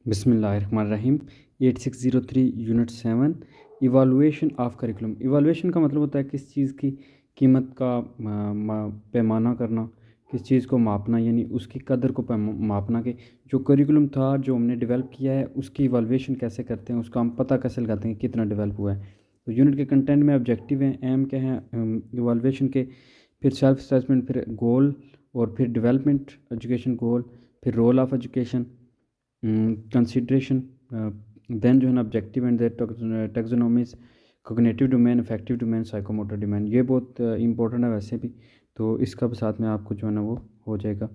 बिस्मिल्लाहिर्रहमानिर्रहीम 8603 unit 7 evaluation of curriculum. Evaluation का मतलब होता है किस चीज़ की कीमत का पैमाना करना, किस चीज़ को मापना, यानी उसकी कदर को मापना कि जो करिकुलम था जो हमने डेवलप किया है उसकी इवालुएशन कैसे करते हैं, उसका हम पता कैसे लगाते हैं कि कितना डेवलप हुआ है। तो यूनिट के कंटेंट में ऑब्जेक्टिव हैं, एम क्या हैं इवालुएशन के, फिर सेल्फ असेसमेंट, फिर गोल, और फिर डेवलपमेंट एजुकेशन गोल, फिर role of education, consideration, then जो है ना objective and their taxonomies, cognitive domain, affective domain, psychomotor domain. ये बहुत इंपॉर्टेंट है वैसे भी, तो इसका साथ में आपको जो है ना वो हो जाएगा।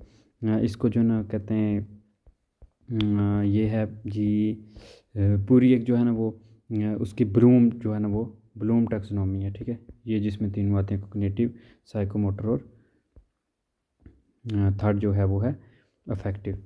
इसको जो है ना कहते हैं ये है जी पूरी एक जो है ना वो उसकी ब्लूम जो है ना वो ब्लूम टैक्सोनॉमी है, ठीक है। ये जिसमें तीन बातें, कोग्निटिव, साइकोमोटर और थर्ड जो है वो है अफेक्टिव।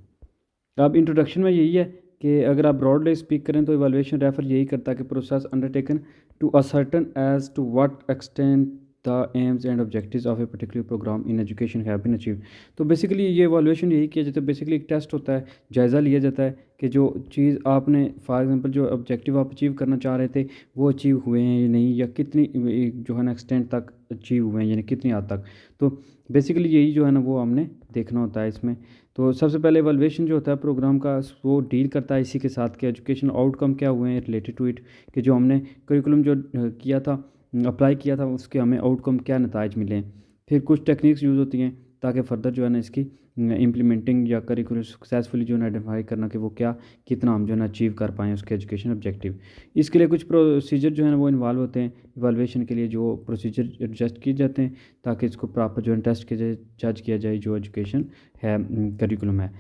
अब इंट्रोडक्शन में यही है कि अगर आप ब्रॉडली स्पीक करें तो इवैल्यूएशन रेफर यही करता है कि process undertaken to ascertain as to what extent the aims and objectives of a particular programme in education have been achieved. तो बेसिकली ये इवैल्यूएशन यही किया जाता है, बेसिकली एक टेस्ट होता है, जायज़ा लिया जाता है कि जो चीज़ आपने फॉर एग्जांपल जो ऑब्जेक्टिव आप अचीव करना चाह रहे थे वो अचीव हुए हैं या नहीं, या कितनी जो है ना एक्सटेंट तक अचीव हुए हैं, यानी कितनी हद तक। तो बेसिकली यही जो है ना वो हमने देखना होता है इसमें। तो सबसे पहले इवैल्यूएशन जो होता है प्रोग्राम का वो डील करता है इसी के साथ कि एजुकेशन आउटकम क्या हुए हैं रिलेटेड टू इट, कि जो हमने करिकुलम जो किया था, अप्लाई किया था, उसके हमें आउटकम क्या नताइज मिले हैं। फिर कुछ टेक्निक्स यूज़ होती हैं ताकि फर्दर जो है ना इसकी इम्प्लीमेंटिंग या करिकुलम सक्सेसफुली जो है ना आइडेंटिफाई करना कि वो क्या कितना हम जो है ना अचीव कर पाएँ उसके एजुकेशन ऑब्जेक्टिव। इसके लिए कुछ प्रोसीजर जो है ना वो इन्वॉल्व होते हैं इवैल्यूएशन के लिए, जो प्रोसीजर एडजस्ट किए जाते हैं ताकि इसको प्रॉपर जो है टेस्ट किया जाए, जज किया जाए जो एजुकेशन है करिकुलम है।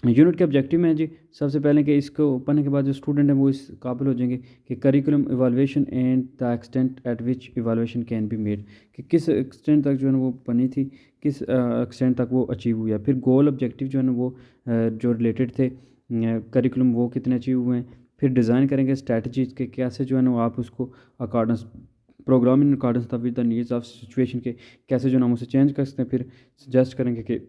यूनिट के ऑब्जेक्टिव में है जी सबसे पहले कि इसको पढ़ने के बाद जो स्टूडेंट हैं वो इस काबिल हो जाएंगे कि curriculum evaluation and the extent eight which evaluation can be made, कि किस एक्सटेंट तक जो है ना वो बनी थी, किस एक्सटेंट तक वो अचीव हुआ। फिर गोल ऑब्जेक्टिव जो है ना वो जो रिलेटेड थे करिकुलम वो कितने अचीव हुए हैं। फिर डिज़ाइन करेंगे स्ट्रैटेजीज के कैसे जो है ना आप उसको accordance programme in accordance with the needs of situation के कैसे जो है ना हम उसे चेंज कर सकते हैं। फिर सजेस्ट करेंगे कि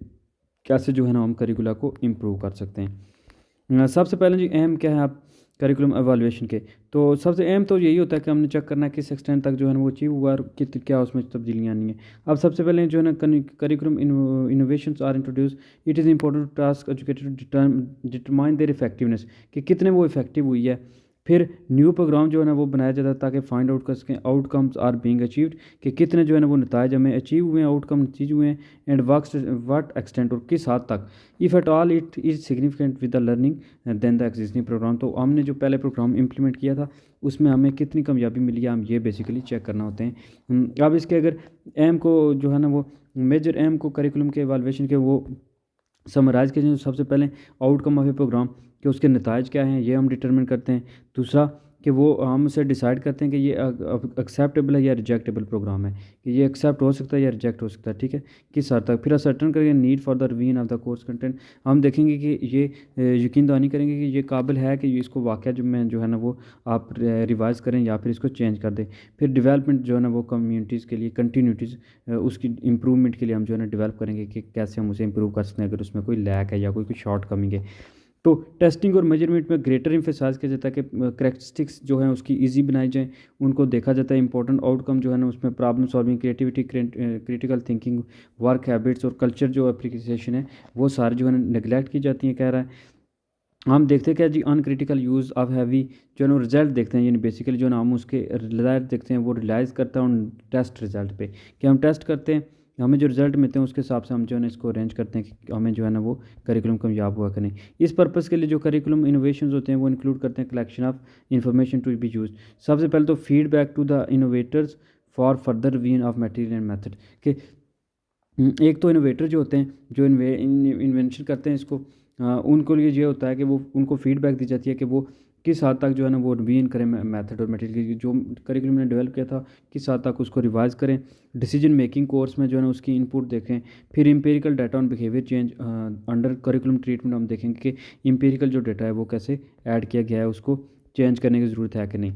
कैसे जो है ना हम करिकुला को इम्प्रूव कर सकते हैं। सबसे पहले जी अहम क्या है आप करिकुलम एवालुएशन के, तो सबसे अहम तो यही होता है कि हमने चेक करना है किस एक्सटेंट तक जो है ना वो अचीव हुआ और क्या उसमें तब्दीलियाँ आनी हैं। अब सबसे पहले जो है ना curriculum innovations are introduce, it is important task educated to determine their effectiveness, कि कितने वो इफेक्टिव हुई है। फिर न्यू प्रोग्राम जो है ना वो बनाया जाता है ताकि फाइंड आउट कर सकें आउटकम्स आर बीइंग अचीव्ड, कि कितने जो है ना वो नताइज हमें अचीव हुए हैं, आउटकम अचीव हुए हैं, एंड व्हाट एक्सटेंट और किस हद तक, if at all it is significant with the learning then the existing programme. तो हमने जो पहले प्रोग्राम इंप्लीमेंट किया था उसमें हमें कितनी कामयाबी मिली है, हम ये बेसिकली चेक करना होते हैं। अब इसके अगर एम को जो है ना वो मेजर एम को करिकुलम के एवालुएशन के वो समराइज़ कीजिए। सबसे पहले आउटकम ऑफ ए प्रोग्राम कि उसके नताइज क्या हैं ये हम डिटरमिन करते हैं। दूसरा कि वो हम उसे डिसाइड करते हैं कि ये एक्सेप्टेबल है या रिजेक्टेबल प्रोग्राम है, कि ये एक्सेप्ट हो सकता है या रिजेक्ट हो सकता है, ठीक है, किस हद तक। फिर असर्टन करेंगे need for the revision of the course content, हम देखेंगे कि ये यकीन दहानी करेंगे कि ये काबिल है कि इसको वाक़या जो में जो है ना वो आप रिवाइज़ करें या फिर इसको चेंज कर दें। फिर डेवलपमेंट जो है ना वो कम्युनिटीज़ के लिए कंटिन्यूटीज़ उसकी इम्प्रूवमेंट के लिए हम जो है ना डेवलप करेंगे कि कैसे हम उसे इम्प्रूव कर सकते हैं अगर उसमें कोई लैक है या कोई शॉर्ट कमिंग है। तो टेस्टिंग और मेजरमेंट में ग्रेटर एम्फेसाइज किया जाता है कि करैक्टरिस्टिक्स जो हैं उसकी इजी बनाई जाए, उनको देखा जाता है। इंपॉर्टेंट आउटकम जो है ना उसमें problem solving, creativity, critical thinking, work habits और कल्चर जो एप्लीकेशन है वो सारी जो है ना नेगलेक्ट की जाती हैं, कह रहा है। हम देखते हैं क्या जी अनक्रिटिकल यूज़ ऑफ हैवी जो है ना रिजल्ट देखते हैं, यानी बेसिकली जो है ना हम उसके रिजल्ट देखते हैं वो रिलाइज़ करता है उन टेस्ट रिजल्ट पे, कि हम टेस्ट करते हैं, हमें जो रिजल्ट मिलते हैं उसके हिसाब से हम जो है ना इसको अरेंज करते हैं कि हमें जो है ना वो करिकुलम कामयाब हुआ कि नहीं। इस पर्पज़ के लिए जो करिकुलम इनोवेशंस होते हैं वो इंक्लूड करते हैं collection of information to be use. सबसे पहले तो feedback to the innovators for further revision of material and method, कि एक तो इनोवेटर जो होते हैं जो इन्वेंशन करते हैं इसको उनको लिए ये होता है कि वो उनको फीडबैक दी जाती है कि वो किस हद तक जो है ना वो रिवीजन करें मेथड और मटेरियल की जो करिकुलम ने डेवलप किया था किस हद तक उसको रिवाइज करें। डिसीजन मेकिंग कोर्स में जो है ना उसकी इनपुट देखें। फिर empirical data on behaviour change under curriculum treatment हम देखेंगे कि इंपेरिकल जो डाटा है वो कैसे ऐड किया गया है, उसको चेंज करने की ज़रूरत है कि नहीं।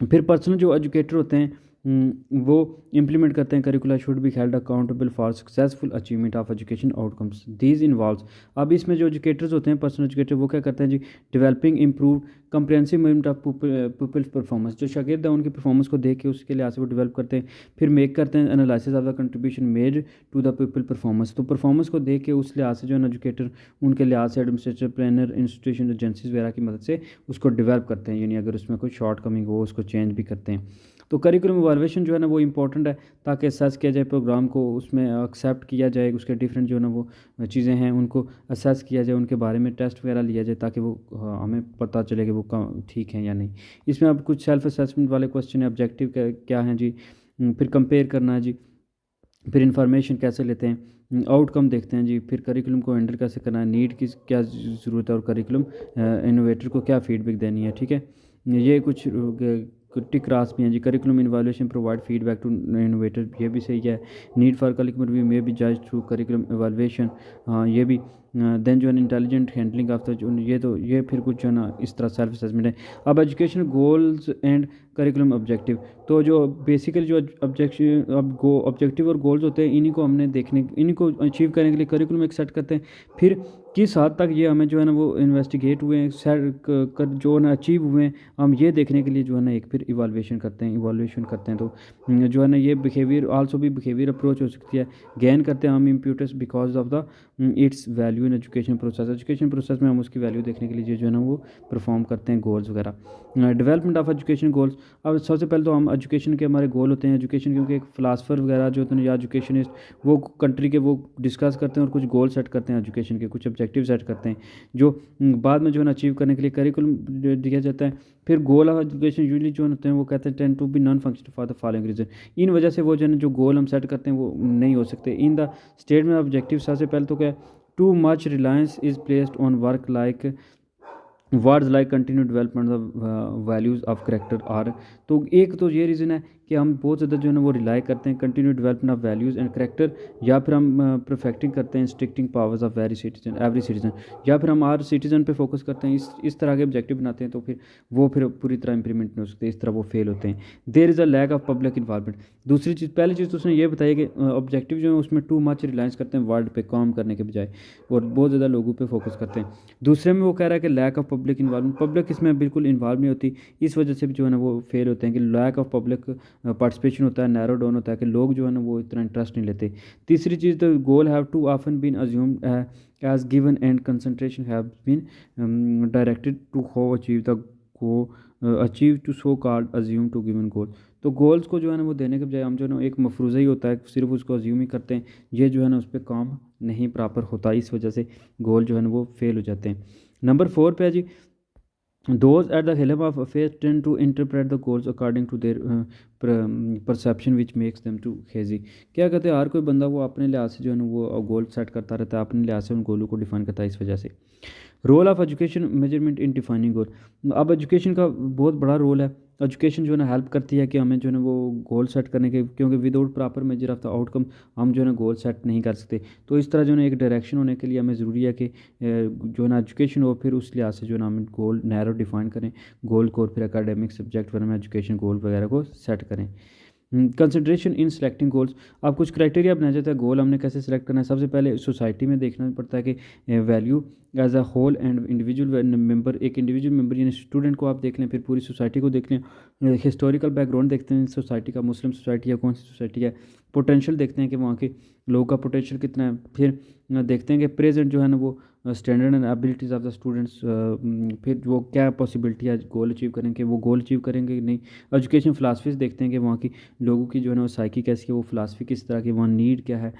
फिर पर्सनल जो एजुकेटर होते हैं वो इम्प्लीमेंट करते हैं। Curricular should be held accountable for successful achievement of education outcomes these involves. अब इसमें जो एजुकेटर्स होते हैं, पर्सनल एजुकेटर, वो क्या करते हैं जी, developing improve comprehensive measurement of people's performance. जो शागिर्द है उनकी परफॉर्मेंस को देख के उसके लिहाज से वो डेवलप करते हैं। फिर मेक करते हैं analysis of the contribution made to the people performance. तो परफॉर्मेंस को देख के उस लिहाज से जो है एजुकेटर उनके लिहाज से एडमिनिस्ट्रेटर, प्लानर, इंस्टीट्यूशन, एजेंसीज वगैरह की मदद से उसको डेवलप करते हैं, यानी अगर उसमें कोई शॉर्ट कमिंग हो उसको चेंज भी करते हैं। तो करिकुलम इवैल्यूएशन जो है ना वो इंपॉर्टेंट है, ताकि असेस किया जाए प्रोग्राम को, उसमें एक्सेप्ट किया जाए, उसके डिफरेंट जो है ना वो चीज़ें हैं उनको असेस किया जाए, उनके बारे में टेस्ट वगैरह लिया जाए, ताकि वो हमें पता चले कि वो ठीक है या नहीं। इसमें अब कुछ सेल्फ असेसमेंट वाले क्वेश्चन है, ऑब्जेक्टिव क्या हैं जी, फिर कंपेयर करना है जी, फिर इंफॉर्मेशन कैसे लेते हैं, आउटकम देखते हैं जी, फिर करिकुलम को हैंडल कैसे करना है, नीड की क्या ज़रूरत है, और करिकुलम इनोवेटर को क्या फीडबैक देनी है। ठीक है, ये कुछ टिक क्रास भी हैं जी। Curriculum evaluation provide feedback to innovator, ये भी सही है। नीड फॉर करिकुलम रिव्यू में भी जज थ्रू करिकुलम इवैल्यूएशन, हाँ ये भी। देन जो है इंटेलिजेंट हैंडलिंग ऑफ द जो ये फिर कुछ जो है ना इस तरह सेल्फ असेसमेंट है। अब education goals and curriculum objective, तो जो बेसिकली जो ऑब्जेक्टिव ऑब्जेक्टिव और गोल्स होते हैं, इन्हीं को हमने इन्हीं को अचीव करने के लिए करिकुलम एक सेट करते हैं। फिर किस हद तक ये हमें जो है ना वो इन्वेस्टिगेट हुए हैं, जो है ना अचीव हुए हैं, हम ये देखने के लिए जो है ना एक फिर इवैल्यूएशन करते हैं। तो जो है ना ये बिहेवियर आल्सो भी बिहेवियर अप्रोच हो सकती है। गेन करते हैं हम इम्प्यूटर्स because of the its value in education process में हम उसकी वैल्यू देखने के लिए जो है ना वो परफॉर्म करते हैं गोल्स वगैरह। डेवलपमेंट ऑफ एजुकेशन गोल्स, अब सबसे पहले तो हम एजुकेशन के हमारे गोल होते हैं। एजुकेशन क्योंकि एक फ़िलासफ़र वगैरह जो होते हैं या एजुकेशनिस्ट, वो कंट्री के वो डिस्कस करते हैं और कुछ गोल सेट करते हैं, एजुकेशन के कुछ ऑब्जेक्टिव सेट करते हैं, जो बाद में जो है ना अचीव करने के लिए करिकुलम दिया जाता है। फिर गोल ऑफ एजुकेशन यूजली जो होते हैं वो कहते हैं tend to be non functional for the following reason. इन वजह से वो जो है ना जो गोल हम सेट करते हैं वो नहीं हो सकते। In the statement of objective सबसे पहले तो क्या है, too much reliance is placed on work like words like continue development of values of character are. तो एक तो ये रीज़न है कि हम बहुत ज़्यादा जो है ना वो रिलाई करते हैं continue development of values and character, या फिर हम परफेक्टिंग करते हैं स्ट्रिक्टिंग पावर्स ऑफ एवरी सिटीजन, या फिर हम हर सिटीजन पे फोकस करते हैं। इस तरह के ऑब्जेक्टिव बनाते हैं, तो फिर पूरी तरह इंप्लीमेंट नहीं हो सकते, इस तरह वो फेल होते हैं। There is a lack of public involvement. दूसरी चीज़, पहली चीज़ तो उसने ये बताया कि ऑब्जेक्टिव जो है उसमें टू मच रिलायंस करते हैं वर्ड पे काम करने के बजाय, और बहुत ज़्यादा लोगों पे फोकस करते हैं। दूसरे में वो कह रहा है कि lack of public involvement, public इसमें बिल्कुल इन्वॉल्व नहीं होती, इस वजह से भी जो है ना वो फेल होते हैं कि लैक ऑफ पब्लिक पार्टिसिपेशन होता है, नैरो डाउन होता है कि लोग जो है ना वो इतना इंटरेस्ट नहीं लेते। तीसरी चीज़, the goal have to often been assumed as given and concentration have been directed to how achieve the go achieve to so called assume to given goal. तो गोल्स को जो है ना वो देने के बजाय हम जो है ना एक मफरूज़ा ही होता है, सिर्फ उसको अज्यूम ही करते हैं, ये जो है ना उस पर काम नहीं प्रॉपर होता, इस वजह से गोल जो है ना वो फेल हो जाते हैं। नंबर 4 पे है जी, those at the helm of affairs tend to interpret the goals according to their perception which makes them too hazy। क्या कहते हैं, हर कोई बंदा वो अपने लिहाज से जो है ना वो गोल सेट करता रहता है, अपने लिहाज से उन गोलों को डिफाइन करता है, इस वजह से। Role of education measurement in defining goal, अब एजुकेशन का बहुत बड़ा रोल है। एजुकेशन जो है ना हेल्प करती है कि हमें जो है ना वो गोल सेट करने के, क्योंकि without proper measure of the outcome हम जो है ना गोल सेट नहीं कर सकते। तो इस तरह जो है ना एक डायरेक्शन होने के लिए हमें ज़रूरी है कि जो है ना एजुकेशन हो, फिर उस लिहाज से जो है ना हम गोल नैरो डिफाइन करें गोल को, और फिर एकेडमिक सब्जेक्ट वगैरह में एजुकेशन गोल वगैरह को सेट करें। कंसिड्रेशन इन सेलेक्टिंग गोल्स, अब कुछ क्राइटेरिया बनाया जाता है गोल हमने कैसे सेलेक्ट करना है। सबसे पहले सोसाइटी में देखना पड़ता है कि value as a whole and individual member, एक इंडिविजुअल मेंबर यानी स्टूडेंट को आप देख लें, फिर पूरी सोसाइटी को देख लें, हिस्टोरिकल बैकग्राउंड देखते हैं सोसाइटी का, मुस्लिम सोसाइटी है, कौन सी सोसाइटी है, पोटेंशियल देखते हैं कि वहाँ के लोगों का पोटेंशियल कितना है, फिर देखते हैं कि प्रेजेंट जो है ना वो standard and abilities of the students, फिर वो क्या पॉसिबिलिटी है गोल अचीव करेंगे, वो गोल अचीव करेंगे कि नहीं। एजुकेशन फ़िलासफ़ीज़ देखते हैं कि वहाँ की लोगों की जो है ना वो साइकी कैसी है, वो फ़िलासफ़ी किस तरह की, वहाँ नीड क्या है,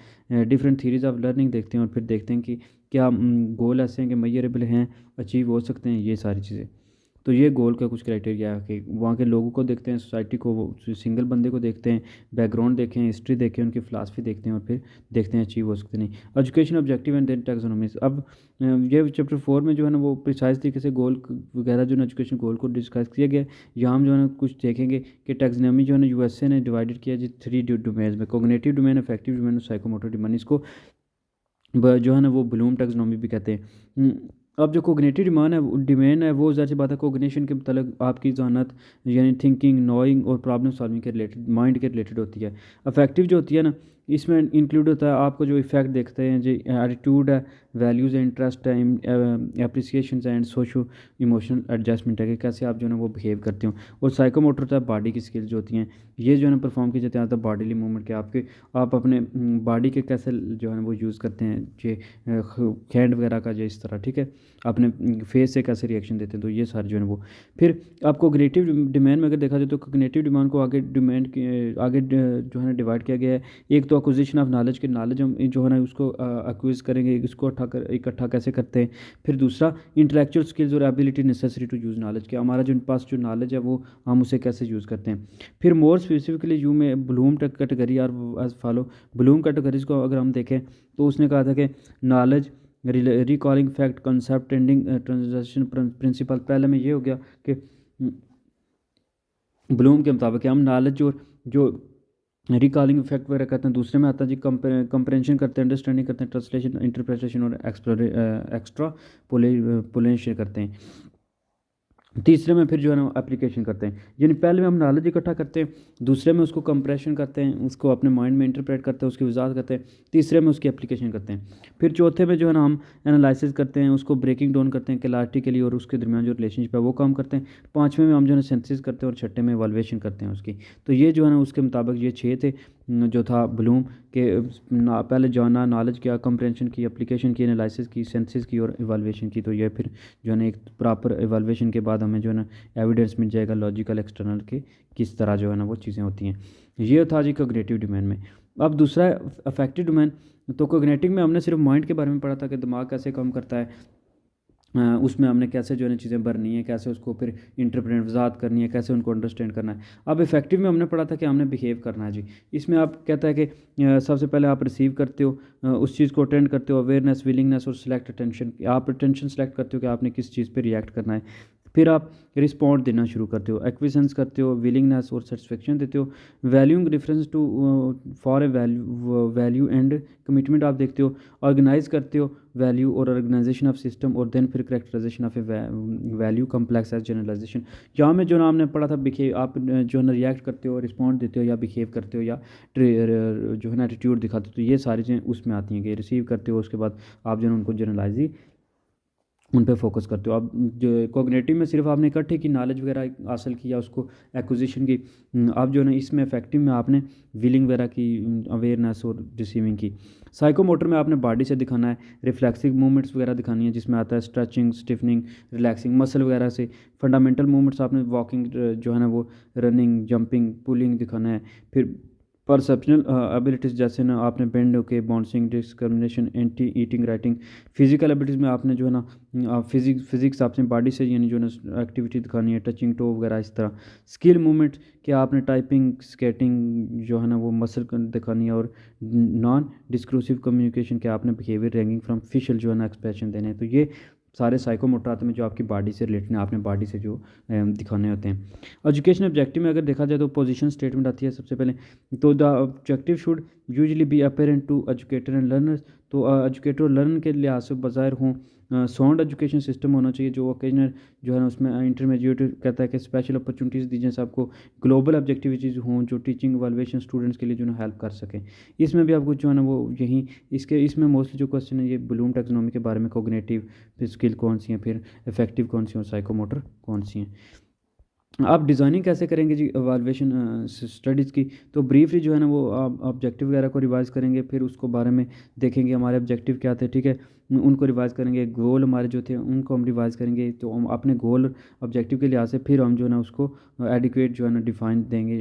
डिफरेंट थीरीज़ ऑफ लर्निंग देखते हैं, और फिर देखते हैं कि क्या गोल ऐसे हैं कि मेजरेबल हैं, अचीव हो सकते हैं, ये सारी चीज़ें। तो ये गोल का कुछ क्राइटेरिया है कि वहाँ के लोगों को देखते हैं, सोसाइटी को, वो सिंगल बंदे को देखते हैं, बैकग्राउंड देखें, हिस्ट्री देखें, उनकी फ़िलासफ़ी देखते हैं, और फिर देखते हैं अचीव हो सकते नहीं। एजुकेशन ऑब्जेक्टिव एंड देन टैक्सोनॉमीज़, अब ये चैप्टर 4 में जो है ना वो प्रिसाइज तरीके से गोल वगैरह जो है एजुकेशन गोल को डिस्कस किया गया है। यहाँ हम जो है ना कुछ देखेंगे कि टैक्सोनॉमी जो है ना यूएसए ने डिवाइडेड किया जी 3 डोमेन्स में, कोग्निटिव डोमेन, अफेक्टिव डोमेन और साइकोमोटर डोमेन। इसको जो है ना वो ब्लूम टैक्सोनॉमी भी कहते हैं। अब जो कोग्निटिव डिमांड है वो ज़ाहिर सी बात है कोग्निशन के मतलब आपकी ज़हानत यानी थिंकिंग नोइंग और प्रॉब्लम सॉल्विंग के रिलेटेड माइंड के रिलेटेड होती है। अफेक्टिव जो होती है ना इसमें इंक्लूड होता है आपको जो इफ़ेक्ट देखते हैं जो एटीट्यूड है, वैल्यूज़ है, इंटरेस्ट है, appreciation and socio emotional adjustment है कि कैसे आप जो है ना वो बिहेव करते हो। और साइकोमोटर होता है बॉडी की स्किल्स जो होती हैं ये जो है ना परफॉर्म की जाती है बॉडीली मूवमेंट के आपके आप अपने बॉडी के कैसे जो है ना वो यूज़ करते हैं जे हैंड वगैरह का जो इस तरह ठीक है अपने फेस से कैसे रिएक्शन देते हैं तो ये सारे जो है वो। फिर आपको कॉग्निटिव डिमांड में अगर देखा जाए तो कॉग्निटिव डिमांड को आगे जो है ना डिवाइड किया गया है। एक तो एक्विजिशन ऑफ नॉलेज के नॉलेज हम जो है ना उसको एक्विज करेंगे इसको इकट्ठा कैसे करते हैं। फिर दूसरा इंटेलेक्चुअल स्किल्स और ability necessary to use knowledge के हमारा जो पास जो नॉलेज है वो हम उसे कैसे यूज़ करते हैं। फिर मोर स्पेसिफिकली यू में ब्लूम कैटेगरी और एज फॉलो ब्लूम कैटेगरीज को अगर हम देखें तो उसने कहा था कि knowledge recalling fact concept ending transaction principle. पहले में ये हो गया कि ब्लूम के मुताबिक हम नॉलेज और जो रिकॉलिंग इफेक्ट वगैरह करते हैं। दूसरे में आता है जी कंप्रेंशन करते हैं, अंडरस्टैंडिंग करते हैं, ट्रांसलेशन इंटरप्रिटेशन और एक्स्ट्रा पोलेशन करते हैं। तीसरे में फिर जो है ना एप्लीकेशन करते हैं यानी पहले में हम नॉलेज इकट्ठा करते हैं, दूसरे में उसको कंप्रेशन करते हैं, उसको अपने माइंड में इंटरप्रेट करते हैं, उसकी वजाहत करते हैं, तीसरे में उसकी एप्लीकेशन करते हैं। फिर चौथे में जो है ना हम एनालिसिस करते हैं, उसको ब्रेकिंग डाउन करते हैं क्लैरिटी के लिए और उसके दरमियान जो रिलेशनशिप है वो काम करते हैं। पाँचवें में हम जो है सिंथेसिस करते हैं और छठे में इवैल्यूएशन करते हैं उसकी। तो ये जो है ना उसके मुताबिक ये 6 थे जो था ब्लूम के पहले जाना नॉलेज किया, कंप्रेंशन की, एप्लीकेशन की, एनालिसिस की, सिंथेसिस की और इवैल्यूएशन की। तो ये फिर जो है ना एक प्रॉपर इवैल्यूएशन के बाद हमें जो है ना एविडेंस मिल जाएगा लॉजिकल एक्सटर्नल के किस तरह जो है ना वो चीज़ें होती हैं। ये था जी कॉग्निटिव डोमेन में। अब दूसरा अफेक्टिव डोमेन। तो कॉग्निटिव में हमने सिर्फ माइंड के बारे में पढ़ा था कि दिमाग कैसे काम करता है, उसमें हमने कैसे जो है ना चीज़ें भरनी है, कैसे उसको फिर इंटरप्रेट वजाहत करनी है, कैसे उनको अंडरस्टैंड करना है। अब इफेक्टिव में हमने पढ़ा था कि हमने बिहेव करना है जी। इसमें आप कहता है कि सबसे पहले आप रिसीव करते हो, उस चीज़ को अटेंड करते हो, अवेयरनेस, विलिंगनेस और सिलेक्ट अटेंशन। आप अटेंशन सेलेक्ट करते हो कि आपने किस चीज़ पर रिएक्ट करना है। फिर आप रिस्पॉन्ड देना शुरू करते हो, एक्विजेंस करते हो, विलिंगनेस और सेटिस्फेक्शन देते हो, valuing reference to for a value and commitment आप देखते हो, ऑर्गेनाइज करते हो वैल्यू और ऑर्गेनाइजेशन ऑफ सिस्टम और देन फिर characterisation of a value complex as generalisation. यहाँ में जो नाम ने पढ़ा था बिहेव, आप जो है ना रिएक्ट करते हो, रिस्पॉन्ड देते हो या बिहेव करते हो या जो है ना एटीट्यूड दिखाते हो। तो ये सारी चीज़ें उसमें आती हैं कि रिसीव करते हो, उसके बाद आप जो है उनको जनरलाइज उन पे फोकस करते हो। अब जो कॉग्निटिव में सिर्फ आपने इकट्ठे की नॉलेज वगैरह हासिल की या उसको एक्विजिशन की। अब जो है ना इसमें इफेक्टिव में आपने विलिंग वगैरह की, अवेयरनेस और रिसीविंग की। साइकोमोटर में आपने बॉडी से दिखाना है, रिफ्लेक्सिव मूवमेंट्स वगैरह दिखानी है जिसमें आता है स्ट्रेचिंग, स्टिफनिंग, रिलैक्सिंग मसल वगैरह से। फंडामेंटल मूवमेंट्स आपने वॉकिंग जो है ना वो रनिंग, जंपिंग, पुलिंग दिखाना है। फिर परसेप्शनल एबिलिटीज़ जैसे ना आपने बेंड होके bouncing, discrimination, anti eating, writing. Physical abilities में आपने जो है ना फिजिक्स आपने बॉडी से यानी जो है ना एक्टिविटी दिखानी है, टचिंग टो वगैरह इस तरह। स्किल मूवमेंट कि आपने टाइपिंग, स्केटिंग जो है ना वो मसल दिखानी है। और नॉन डिस्क्लूसिव कम्युनिकेशन के आपने बिहेवियर रैंकिंग फ्रॉम फेशियल जो है ना एक्सप्रेशन देने हैं। तो ये सारे साइकोमोटर आते हैं जो आपकी बॉडी से रिलेटेड हैं, आपने बॉडी से जो दिखाने होते हैं। एजुकेशन ऑब्जेक्टिव में अगर देखा जाए तो पोजीशन स्टेटमेंट आती है सबसे पहले। तो the objective should usually be apparent to educator and learners. तो एजुकेटर और लर्न के लिहाज से बाज़ाहिर हों साउंड एजुकेशन सिस्टम होना चाहिए जो ओकेजनल जो है ना उसमें इंटरमीडिएट कहता है कि स्पेशल अपॉर्चुनिटीज़ दी जाएँ सबको। ग्लोबल ऑब्जेक्टिविटीज़ हों जो टीचिंग इवैल्यूएशन स्टूडेंट्स के लिए जो है हेल्प कर सकें। इसमें भी आपको जो है ना वो यही इसमें मोस्टली जो क्वेश्चन है ये ब्लूम टैक्सोनॉमी के बारे में, कॉग्निटिव फिर स्किल कौन सी हैं, फिर इफेक्टिव कौन सी हैं और साइकोमोटर कौन सी हैं। आप डिज़ाइनिंग कैसे करेंगे जी इवैल्यूएशन स्टडीज़ की। तो ब्रीफली जो है ना वो आप ऑब्जेक्टिव वगैरह को रिवाइज़ करेंगे, फिर उसको बारे में देखेंगे हमारे ऑब्जेक्टिव क्या थे, ठीक है, उनको रिवाइज़ करेंगे। गोल हमारे जो थे उनको हम रिवाइज़ करेंगे। तो हम अपने गोल ऑब्जेक्टिव के लिहाज से फिर हम जो है ना उसको एडिक्वेट जो है ना डिफाइन देंगे,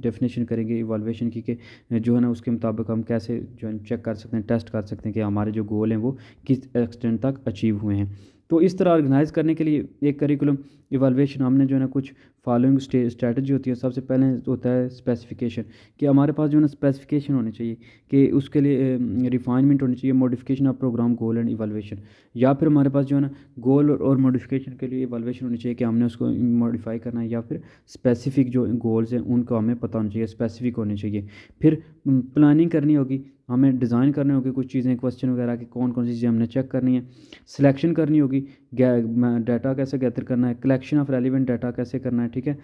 डेफिनेशन करेंगे इवैल्यूएशन की कि जो है ना उसके मुताबिक हम कैसे जो है चेक कर सकते हैं, टेस्ट कर सकते हैं कि हमारे जो गोल हैं वो किस एक्सटेंट तक अचीव हुए हैं। तो इस तरह ऑर्गेनाइज़ करने के लिए एक करिकुलम इवैल्यूएशन हमने जो है ना कुछ फॉलोइंग स्ट्रैटेजी होती है। सबसे पहले होता है स्पेसिफिकेशन, कि हमारे पास जो है ना स्पेसिफिकेशन होनी चाहिए, कि उसके लिए रिफाइनमेंट होनी चाहिए, modification of programme goal and evaluation. या फिर हमारे पास जो है ना गोल और मॉडिफिकेशन के लिए इवैल्यूएशन होनी चाहिए कि हमने उसको मॉडिफाई करना है, या फिर स्पेसिफिक जो गोल्स हैं उनको हमें पता होना चाहिए, स्पेसिफिक होने चाहिए। फिर प्लानिंग करनी होगी, हमें डिज़ाइन करने होगी कुछ चीज़ें, क्वेश्चन वगैरह की कौन कौन सी चीज़ें हमने चेक करनी है। सिलेक्शन करनी होगी, डाटा कैसे गैदर करना है, कलेक्शन ऑफ रेलिवेंट डाटा कैसे करना है, ठीक है।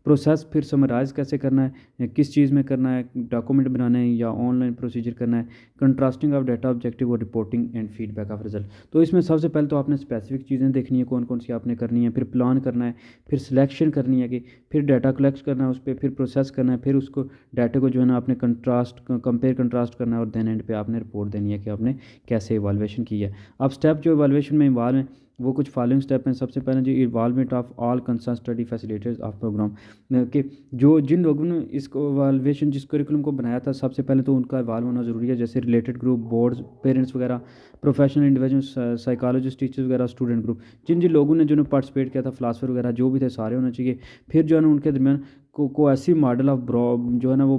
प्रोसेस फिर समराइज़ कैसे करना है, किस चीज़ में करना है, डॉक्यूमेंट बनाना है या ऑनलाइन प्रोसीजर करना है, कंट्रास्टिंग ऑफ डाटा ऑब्जेक्टिव और reporting and feedback of result. तो इसमें सबसे पहले तो आपने स्पेसिफिक चीज़ें देखनी है कौन कौन सी आपने करनी है, फिर प्लान करना है, फिर सिलेक्शन करनी है, कि फिर डाटा कलेक्ट करना है उस पर, फिर प्रोसेस करना है, फिर उसको डाटा को जो है ना आपने कंपेयर कंट्रास्ट करना है, और देन एंड पे आपने रिपोर्ट देनी है कि आपने कैसे इवैल्यूएशन की है। अब स्टेप जो इवैल्यूएशन में इन्वॉल्व हैं वो कुछ फॉलोइंग स्टेप हैं। सबसे पहले जो involvement of all concern study facilitators of programme, कि जो जिन लोगों ने इसको इवैल्यूएशन जिस करिकुलम को बनाया था सबसे पहले तो उनका इन्वॉल्व होना ज़रूरी है, जैसे रिलेटेड ग्रुप, बोर्ड्स, पेरेंट्स वगैरह, प्रोफेशनल इंडिविजुअल, साइकोलॉजिस्ट, टीचर्स वगैरह, स्टूडेंट ग्रुप, जिन जिन लोगों ने जो पार्टिसिपेट किया था, फिलासफर वगैरह जो भी थे सारे होने चाहिए। फिर जो है ना उनके दरमियान को ऐसी मॉडल ऑफ जो है ना वो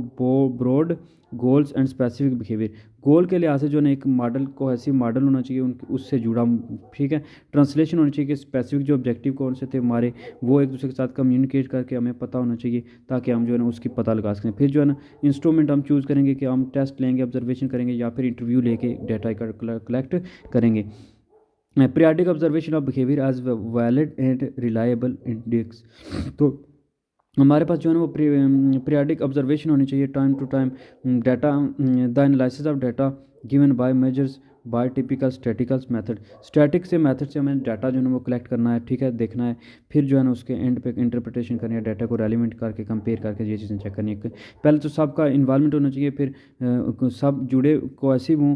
broad goals and specific behaviour, goal के लिहाज से जो है ना एक मॉडल को ऐसी मॉडल होना चाहिए उनके उससे जुड़ा, ठीक है। ट्रांसलेशन होनी चाहिए कि स्पेसिफिक जो ऑब्जेक्टिव कौन से थे हमारे, वो एक दूसरे के साथ कम्युनिकेट करके हमें पता होना चाहिए, ताकि हम जो है ना उसकी पता लगा सकें। फिर जो है ना इंस्ट्रूमेंट हम चूज़ करेंगे कि हम टेस्ट लेंगे, ऑब्जर्वेशन करेंगे, या फिर इंटरव्यू लेके डाटा कलेक्ट करेंगे। Periodic observation of behaviour as valid and reliable index, तो हमारे पास जो है ना वो पीरियाडिक ऑब्जर्वेशन होनी चाहिए, time to time data, the analysis of data given by measures by typical statistical method, static से मेथड से हमें डाटा जो है ना वो कलेक्ट करना है, ठीक है, देखना है। फिर जो है ना उसके एंड पे इंटरप्रिटेशन करनी है, डाटा को रेलिवेंट करके कंपेयर करके ये चीज़ें चेक करनी है। पहले तो सबका इन्वॉल्वमेंट होना चाहिए, फिर सब जुड़े कोहेसिव हों,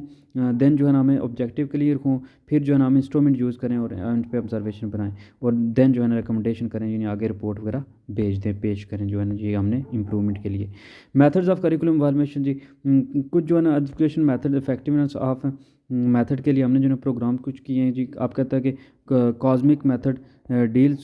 देन जो है ना हमें ऑब्जेक्टिव क्लियर हों, फिर जो है ना हम इंस्ट्रूमेंट यूज़ करें और एंड पे ऑब्जर्वेशन बनाएं, और देन जो है ना रिकमेंडेशन करें, यानी आगे रिपोर्ट वगैरह भेज दें, पेश करें जो है ना ये हमने इंप्रूवमेंट के लिए। मेथड्स ऑफ करिकुलम इवैल्यूएशन जी, कुछ जो है ना education method, effectiveness of method के लिए हमने जो है प्रोग्राम कुछ किए हैं जी। आप कहता है कि कॉस्मिक मेथड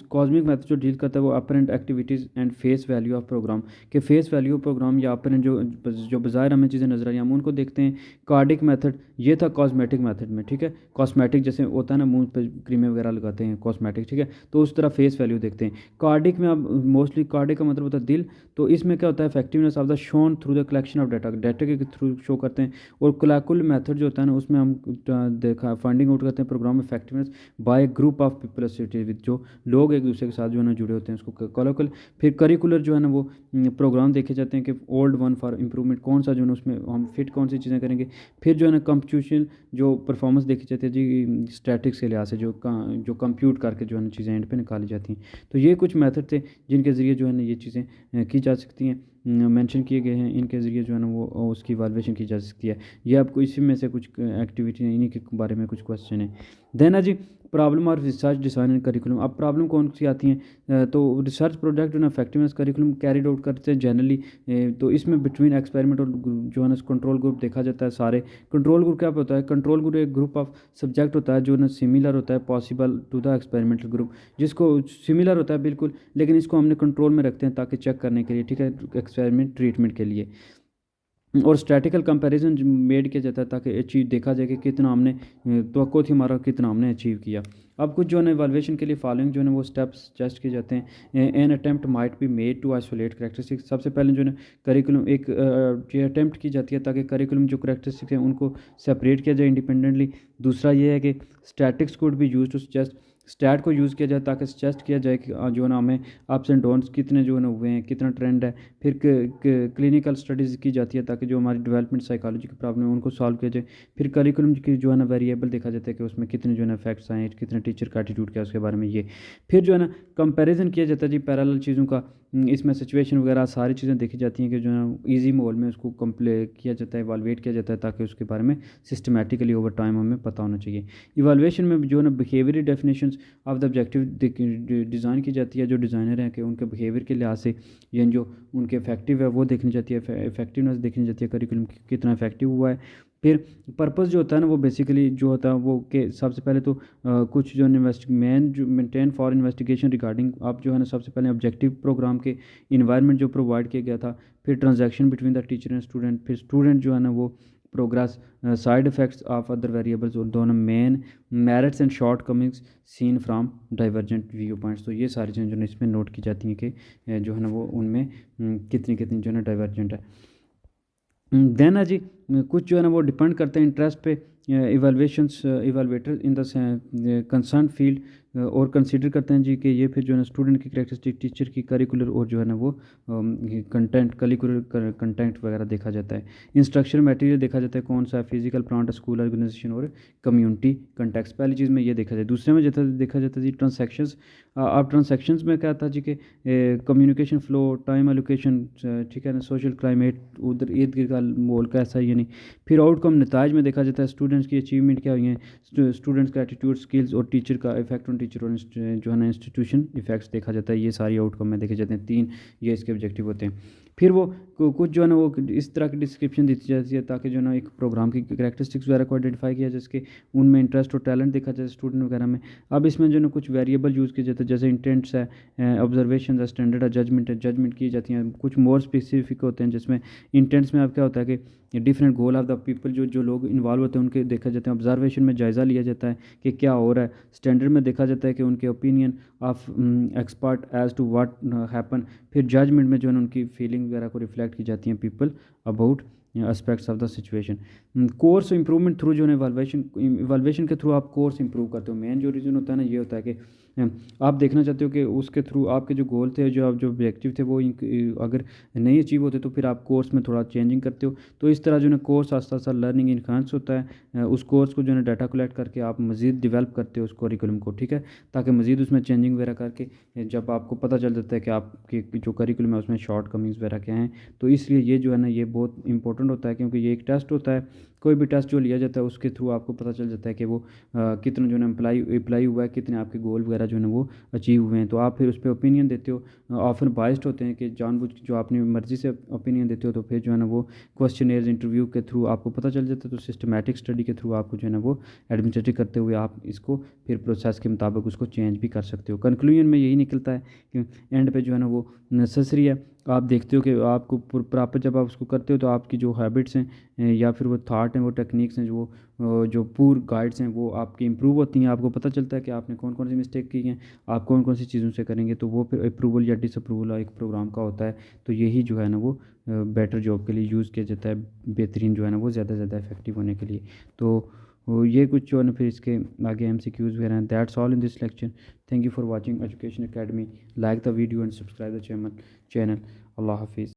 कॉस्मिक मेथड जो डील करता है वो apparent activities and face value of programme, के फेस वैल्यू ऑफ प्रोग्राम या अपरेंट जो बाज़ाहिर हमें चीज़ें नजर आई हम उनको देखते हैं। कार्डिक मेथड ये था कॉस्मेटिक मेथड में, ठीक है, कॉस्मेटिक जैसे होता है ना मुंह पे क्रीमें वगैरह लगाते हैं कॉस्मेटिक, ठीक है, तो उस तरह फेस वैल्यू देखते हैं। कार्डिक में अब मोस्टली कार्डिक का मतलब होता है दिल, तो इसमें क्या होता है effectiveness of the shown through the collection of data के थ्रू शो करते हैं। और कोलैकुल मेथड जो होता है ना उसमें हम देखा फाइंडिंग आउट करते हैं programme effectiveness by group of people associated with, जो लोग एक दूसरे के साथ जो है ना जुड़े होते हैं उसको कोलैकुल। फिर करिकुलर जो है ना वो प्रोग्राम देखे जाते हैं कि ओल्ड वन फॉर इंप्रूवमेंट कौन सा जो है ना उसमें हम फिट कौन सी चीज़ें करेंगे। फिर जो है ना कंप्यूटेशनल जो परफॉर्मेंस देखी जाती है जी स्टैटिक्स के लिहाज से, जो कंप्यूट करके जो है ना चीज़ें एंड पे निकाली जाती हैं। तो ये कुछ मेथड थे जिनके ज़रिए जो है ना ये चीज़ें की जा सकती हैं, मेंशन किए गए हैं, इनके ज़रिए जो है ना वो उसकी इवैल्यूएशन की जा सकती है। ये आपको इसी में से कुछ एक्टिविटी इन्हीं के बारे में कुछ क्वेश्चन है। देन है जी प्रॉब्लम और रिसर्च डिज़ाइन एंड करिकुलम। अब प्रॉब्लम कौन सी आती हैं, तो रिसर्च प्रोजेक्ट जो है इफेक्टिवनेस करिकुलम कैरिड आउट करते हैं जनरली, तो इसमें बिटवीन एक्सपेरिमेंट और जो है ना कंट्रोल ग्रुप देखा जाता है सारे। कंट्रोल ग्रुप क्या होता है, कंट्रोल ग्रुप एक ग्रुप ऑफ सब्जेक्ट होता है जो ना सिमिलर होता है possible to the experimental group, जिसको सिमिलर होता है बिल्कुल, लेकिन इसको हमने कंट्रोल में रखते हैं ताकि चेक करने के लिए, ठीक है, एक्सपेरिमेंट ट्रीटमेंट के लिए। और स्टैटिकल कंपैरिजन मेड किया जाता है ताकि अचीव देखा जाए कि कितना हमने तो थी हमारा कितना हमने अचीव किया। अब कुछ जो है ना इवैल्यूएशन के लिए फॉलोइंग जो है ना वो स्टेप्स सजेस्ट किए जाते हैं। An attempt might be made to isolate characteristics, सबसे पहले जो है ना करिकुलम एक ये अटेम्प्ट की जाती है ताकि करिकुलम जो करेक्टरिस्टिक्स हैं उनको सेपरेट किया जाए इंडिपेंडेंटली। दूसरा ये है कि statics could be use to suggest, stat को यूज़ किया जाए ताकि सजेस्ट किया जाए कि जो है ना हमें अप्स एंड डाउन्स कितने जो है ना हुए हैं, कितना ट्रेंड है। फिर क्लिनिकल स्टडीज़ की जाती है ताकि जो हमारी डेवलपमेंट साइकोलॉजी की प्रॉब्लम है उनको सॉल्व किया जाए। फिर करिकुलम की जो है ना वेरिएबल देखा जाता है कि उसमें कितने जो है ना इफेक्ट्स आए, कितने टीचर का एटीट्यूड क्या उसके बारे में ये। फिर जो है ना कंपैरिजन किया जाता है जी पैरेलल चीज़ों का, इसमें सिचुएशन वगैरह सारी चीज़ें देखी जाती हैं कि जो है ना ईजी माहौल में उसको कंप्ले किया जाता है, इवालुएट किया जाता है ताकि उसके बारे में सिस्टमेटिकली ओवर टाइम हमें पता होना चाहिए। इवालुएशन में जो है ना behavioural definitions of the objective design की जाती है, जो डिज़ाइनर हैं कि उनके बिहेवियर के लिहाज से यानी जो उनके इफेक्टिव है वो देखनी जाती है, इफेक्टिवनेस देखनी जाती है करिकुलम कितना इफेक्टिव हुआ है। फिर पर्पस जो होता है ना वो बेसिकली जो होता है वो कि सबसे पहले तो कुछ जो मेन जो मेंटेन फॉर इन्वेस्टिगेशन रिगार्डिंग आप जो है ना सबसे पहले ऑब्जेक्टिव प्रोग्राम के इन्वायरमेंट जो प्रोवाइड किया गया था। फिर transaction between the teacher and student, फिर स्टूडेंट जो है ना वो progress, side effects of other variables, और दोनों main merits and shortcomings seen from divergent viewpoints. तो ये सारी चीज़ें जो है इसमें नोट की जाती हैं कि जो है ना वो उनमें कितनी कितनी जो है ना डाइवर्जेंट है। देन है जी कुछ जो है ना वो डिपेंड करते हैं इंटरेस्ट पे। Evaluations evaluator in the concern field और कंसीडर करते हैं जी कि ये फिर जो है ना स्टूडेंट की कैरेक्टरिस्टिक, टीचर की करिकुलर और जो है ना वो कंटेंट करिकुलर कंटेंट वगैरह देखा जाता है। इंस्ट्रक्शन मटेरियल देखा जाता है कौन सा है, फिजिकल प्लांट, स्कूल ऑर्गेनाइजेशन और कम्युनिटी कंटेक्स्ट। पहली चीज़ में ये देखा जाए। दूसरे में देखा जाता है जी ट्रांसैक्शंस। अब ट्रांसैक्शंस में क्या था जी कि कम्युनिकेशन फ़्लो, टाइम एलोकेशन, ठीक है ना, सोशल क्लाइमेट, उधर इर्द गिर्द का माहौल कैसा है, यानी फिर आउटकम नताज में देखा जाता है स्टूडेंट्स की अचीवमेंट क्या हुई हैं, स्टूडेंट्स का एटीट्यूड, स्किल्स और टीचर का इफेक्ट ऑन टीचर और जो है ना इंस्टीट्यूशन इफेक्ट्स देखा जाता है। ये सारी आउटकम में देखे जाते हैं। 3 ये इसके ऑब्जेक्टिव होते हैं। फिर वो कुछ जो है ना वो इस तरह की डिस्क्रिप्शन दी जाती है ताकि जो है ना एक प्रोग्राम की कैरेक्टरिस्टिक्स वगैरह को आइडेंटिफाई किया जाए, जिसके उनमें इंटरेस्ट और टैलेंट देखा जाए स्टूडेंट वगैरह में। अब इसमें जो है ना कुछ वेरिएबल यूज़ किए जाते हैं जैसे इंटेंट्स है, ऑब्जर्वेशन है, स्टैंडर्ड है, जजमेंट की जाती हैं। कुछ मोर स्पेसिफिक होते हैं जिसमें इंटेंट्स में अब क्या होता है कि different goal of the people, जो लोग इन्वॉल्व होते हैं उनके देखा जाता है। ऑब्जर्वेशन में जायज़ा लिया जाता है कि क्या हो रहा है। स्टैंडर्ड में देखा जाता है कि उनके opinion of expert as to what happen. फिर जजमेंट में जो है उनकी फीलिंग वगैरह को रिफ्लेक्ट की जाती हैं people about aspects of the situation. Course improvement through जो है इवैल्यूएशन के थ्रू आप कोर्स इंप्रूव करते हो। मेन जो रीज़न होता है ना ये होता है कि आप देखना चाहते हो कि उसके थ्रू आपके जो गोल थे, जो ऑब्जेक्टिव थे वो अगर नहीं अचीव होते तो फिर आप कोर्स में थोड़ा चेंजिंग करते हो। तो इस तरह जो है कोर्स आस्ता आस्ता लर्निंग इन्हांस होता है। उस कोर्स को जो है डाटा कलेक्ट करके आप मज़ीद डेवलप करते हो उस करिकुलम को, ठीक है, ताकि मज़ीद उसमें चेंजिंग वगैरह करके जब आपको पता चल जाता है कि आपके जो करिकुलम है उसमें शॉर्ट कमिंग्स वगैरह क्या हैं। तो इसलिए ये जो है ना ये बहुत इंपॉर्टेंट होता है, क्योंकि ये एक टेस्ट होता है। कोई भी टेस्ट जो लिया जाता है उसके थ्रू आपको पता चल जाता है कि वो कितना जो है ना अप्लाई हुआ है, कितने आपके गोल वगैरह जो है ना वो अचीव हुए हैं। तो आप फिर उस पर ओपिनियन देते हो। ऑफन बाइस्ड होते हैं कि जानबूझ के जो आपने मर्ज़ी से ओपिनियन देते हो। तो फिर जो है ना वो क्वेश्चनेयर्स, इंटरव्यू के थ्रू आपको पता चल जाता है। तो सिस्टमैटिक स्टडी के थ्रू आपको जो है ना वो एडमिनिस्ट्रेटिव करते हुए आप इसको फिर प्रोसेस के मुताबिक उसको चेंज भी कर सकते हो। कंक्लूजन में यही निकलता है कि एंड पे जो है ना वो नेसेसरी है। आप देखते हो कि आपको प्रॉपर जब आप उसको करते हो तो आपकी जो हैबिट्स हैं या फिर वो थाट हैं, वो टेक्निक्स हैं, जो पूर गाइड्स हैं वो आपकी इंप्रूव होती हैं। आपको पता चलता है कि आपने कौन कौन सी मिस्टेक की हैं, आप कौन कौन सी चीज़ों से करेंगे। तो वो फिर अप्रूवल या डिसअप्रूवल एक प्रोग्राम का होता है। तो यही जो है ना वो बेटर जॉब के लिए यूज़ किया जाता है, बेहतरीन जो है ना वो ज़्यादा से ज़्यादा इफेक्टिव होने के लिए। तो ये कुछ जो है ना फिर इसके आगे MCQs वगैरह हैं। That's all in this lecture. Thank you for watching Education Academy. Like the video and subscribe the channel. अल्लाह हाफिज़।